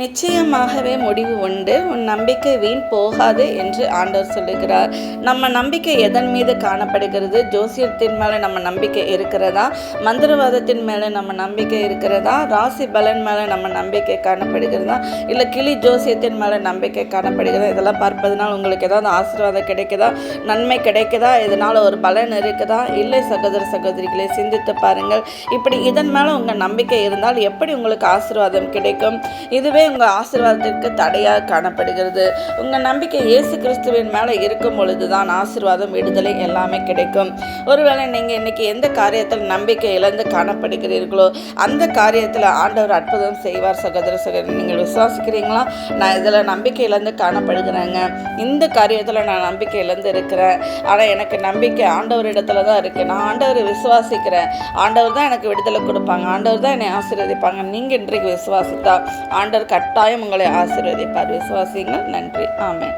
நிச்சயமாகவே முடிவு உண்டு. உன் நம்பிக்கை வீண் போகாது என்று ஆண்டவர் சொல்லுகிறார். நம்ம நம்பிக்கை எதன் மீது காணப்படுகிறது? ஜோசியத்தின் மேலே நம்ம நம்பிக்கை இருக்கிறதா? மந்திரவாதத்தின் மேலே நம்ம நம்பிக்கை இருக்கிறதா? ராசி பலன் மேலே நம்ம நம்பிக்கை காணப்படுகிறதா? இல்லை கிளி ஜோசியத்தின் மேலே நம்பிக்கை காணப்படுகிறதா? இதெல்லாம் பார்ப்பதனால் உங்களுக்கு ஏதாவது ஆசீர்வாதம் கிடைக்குதா? நன்மை கிடைக்குதா? இதனால் ஒரு பலன் இருக்குதா? இல்லை சகோதர சகோதரிகளை சிந்தித்து பாருங்கள். இப்படி இதன் மேலே உங்கள் நம்பிக்கை இருந்தால் எப்படி உங்களுக்கு ஆசீர்வாதம் கிடைக்கும்? இதுவே உங்கள் ஆசீர்வாதத்திற்கு தடையாக காணப்படுகிறது. உங்கள் நம்பிக்கை இயேசு கிறிஸ்துவின் மேலே இருக்கும் பொழுது தான் ஆசீர்வாதம், விடுதலை எல்லாமே கிடைக்கும். ஒருவேளை நீங்கள் இன்னைக்கு எந்த காரியத்தில் நம்பிக்கை இழந்து காணப்படுகிறீர்களோ அந்த காரியத்தில் ஆண்டவர் அற்புதம் செய்வார். சகோதர சகோதரி, நீங்கள் விசுவாசிக்கிறீங்களா? நான் இதில் நம்பிக்கை இழந்து காணப்படுகிறேங்க, இந்த காரியத்தில் நான் நம்பிக்கை இழந்து இருக்கிறேன், ஆனால் எனக்கு நம்பிக்கை ஆண்டவர் இடத்துல தான் இருக்குது, நான் ஆண்டவரை விசுவாசிக்கிறேன், ஆண்டவர் தான் எனக்கு விடுதலை கொடுப்பாங்க, ஆண்டவர் தான் என்னை ஆசீர்வதிப்பாங்க. நீங்கள் இன்றைக்கு விசுவாசித்தா ஆண்டவர் கட்டாயம் உங்களை ஆசீர்வதிப்பார். விசுவாசிங்கள். நன்றி. ஆமென்.